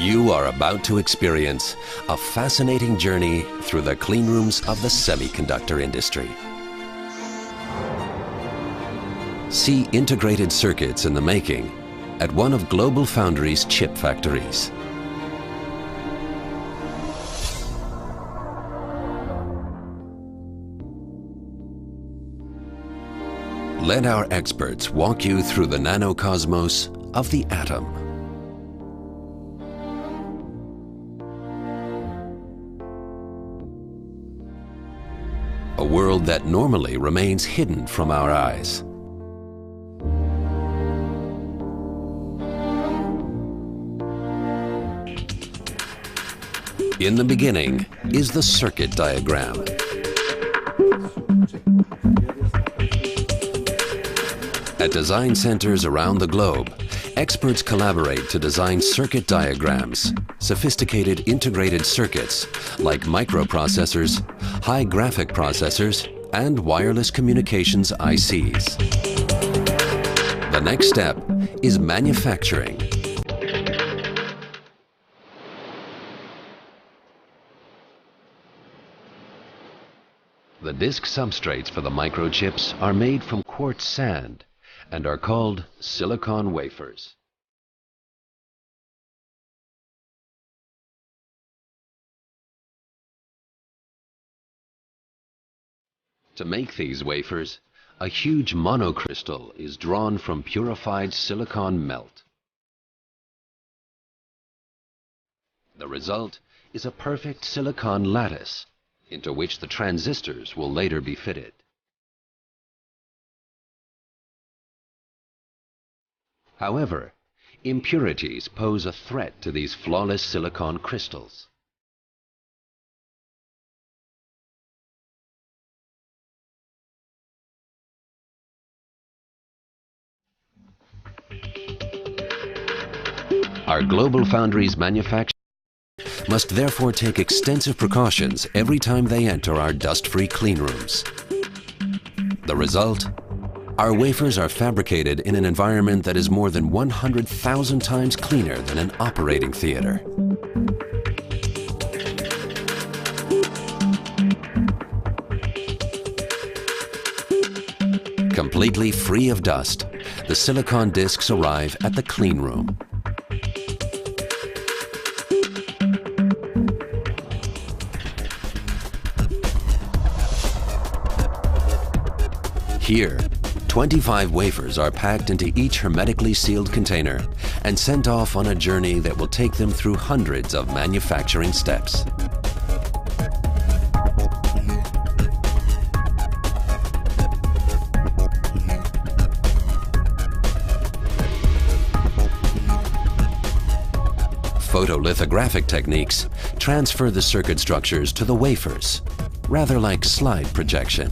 You are about to experience a fascinating journey through the clean rooms of the semiconductor industry. See integrated circuits in the making at one of GlobalFoundries' chip factories. Let our experts walk you through the nanocosmos of the atom. A world that normally remains hidden from our eyes. In the beginning is the circuit diagram. At design centers around the globe, experts collaborate to design circuit diagrams, sophisticated integrated circuits like microprocessors, high graphic processors, and wireless communications ICs. The next step is manufacturing. The disk substrates for the microchips are made from quartz sand and are called silicon wafers. To make these wafers, a huge monocrystal is drawn from purified silicon melt. The result is a perfect silicon lattice into which the transistors will later be fitted. However, impurities pose a threat to these flawless silicon crystals. Our GlobalFoundries manufacturers must therefore take extensive precautions every time they enter our dust-free clean rooms. The result? Our wafers are fabricated in an environment that is more than 100,000 times cleaner than an operating theater. Completely free of dust, the silicon discs arrive at the clean room. Here, 25 wafers are packed into each hermetically sealed container and sent off on a journey that will take them through hundreds of manufacturing steps. Photolithographic techniques transfer the circuit structures to the wafers, rather like slide projection.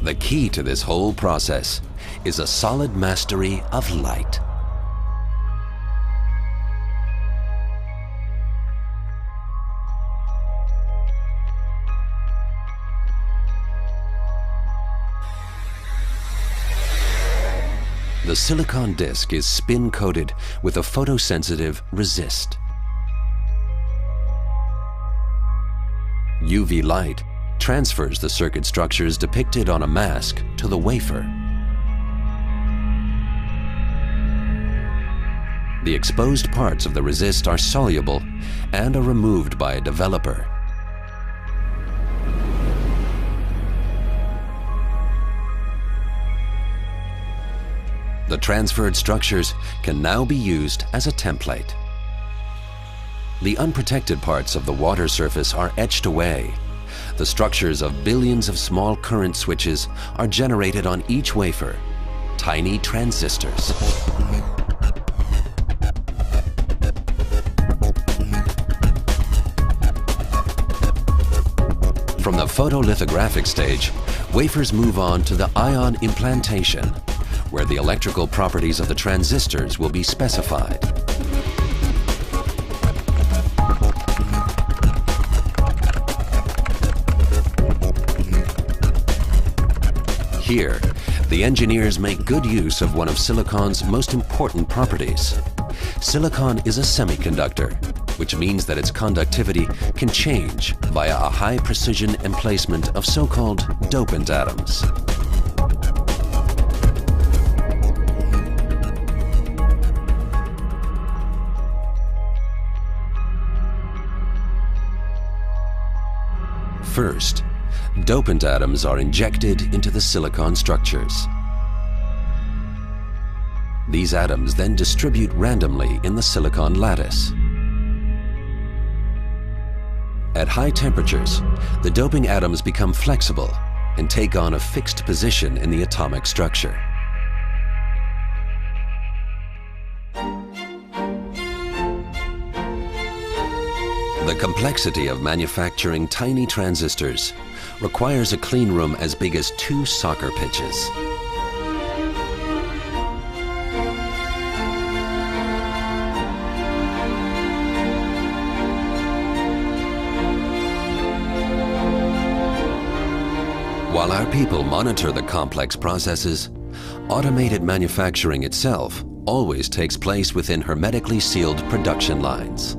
The key to this whole process is a solid mastery of light. The silicon disc is spin-coated with a photosensitive resist. UV light transfers the circuit structures depicted on a mask to the wafer. The exposed parts of the resist are soluble and are removed by a developer. The transferred structures can now be used as a template. The unprotected parts of the water surface are etched away. The structures of billions of small current switches are generated on each wafer, tiny transistors. From the photolithographic stage, wafers move on to the ion implantation, where the electrical properties of the transistors will be specified. Here, the engineers make good use of one of silicon's most important properties. Silicon is a semiconductor, which means that its conductivity can change via a high precision emplacement of so-called dopant atoms. First, dopant atoms are injected into the silicon structures. These atoms then distribute randomly in the silicon lattice. At high temperatures, the doping atoms become flexible and take on a fixed position in the atomic structure. The complexity of manufacturing tiny transistors requires a clean room as big as 2 soccer pitches. While our people monitor the complex processes, automated manufacturing itself always takes place within hermetically sealed production lines.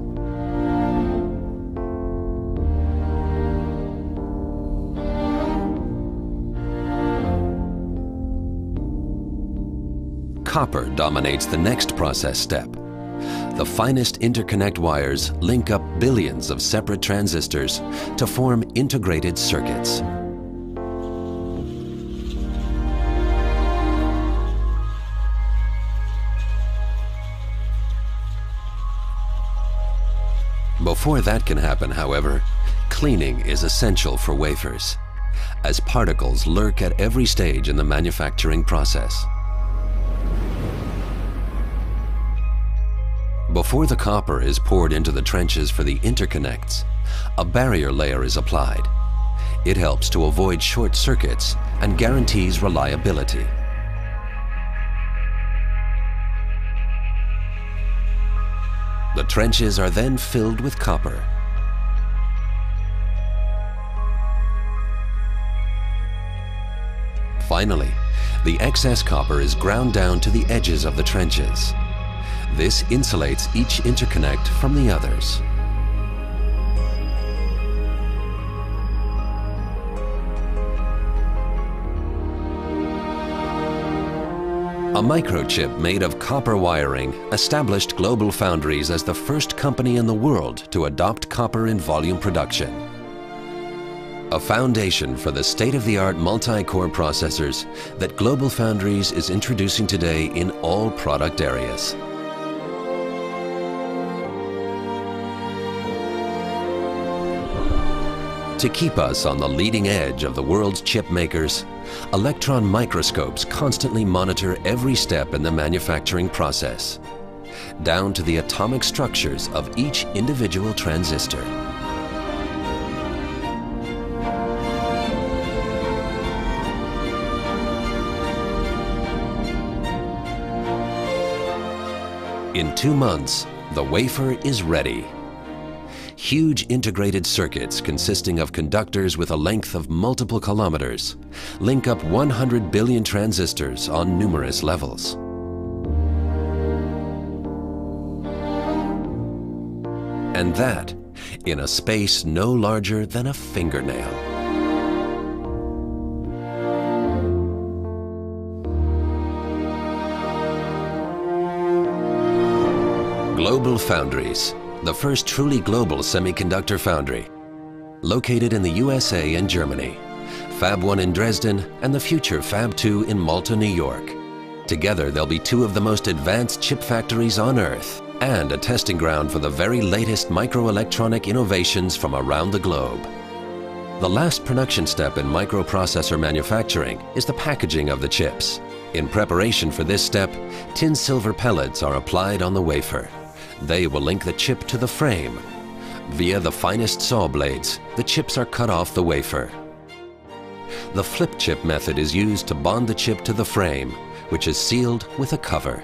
Copper dominates the next process step. The finest interconnect wires link up billions of separate transistors to form integrated circuits. Before that can happen, however, cleaning is essential for wafers, as particles lurk at every stage in the manufacturing process. Before the copper is poured into the trenches for the interconnects, a barrier layer is applied. It helps to avoid short circuits and guarantees reliability. The trenches are then filled with copper. Finally, the excess copper is ground down to the edges of the trenches. This insulates each interconnect from the others. A microchip made of copper wiring established GlobalFoundries as the first company in the world to adopt copper in volume production. A foundation for the state-of-the-art multi-core processors that GlobalFoundries is introducing today in all product areas. To keep us on the leading edge of the world's chip makers, electron microscopes constantly monitor every step in the manufacturing process, down to the atomic structures of each individual transistor. In 2 months, the wafer is ready. Huge integrated circuits consisting of conductors with a length of multiple kilometers link up 100 billion transistors on numerous levels. And that in a space no larger than a fingernail. GlobalFoundries, the first truly global semiconductor foundry, located in the USA and Germany, Fab 1 in Dresden and the future Fab 2 in Malta, New York. Together they'll be 2 of the most advanced chip factories on Earth and a testing ground for the very latest microelectronic innovations from around the globe. The last production step in microprocessor manufacturing is the packaging of the chips. In preparation for this step, tin silver pellets are applied on the wafer. They will link the chip to the frame. Via the finest saw blades, the chips are cut off the wafer. The flip chip method is used to bond the chip to the frame, which is sealed with a cover.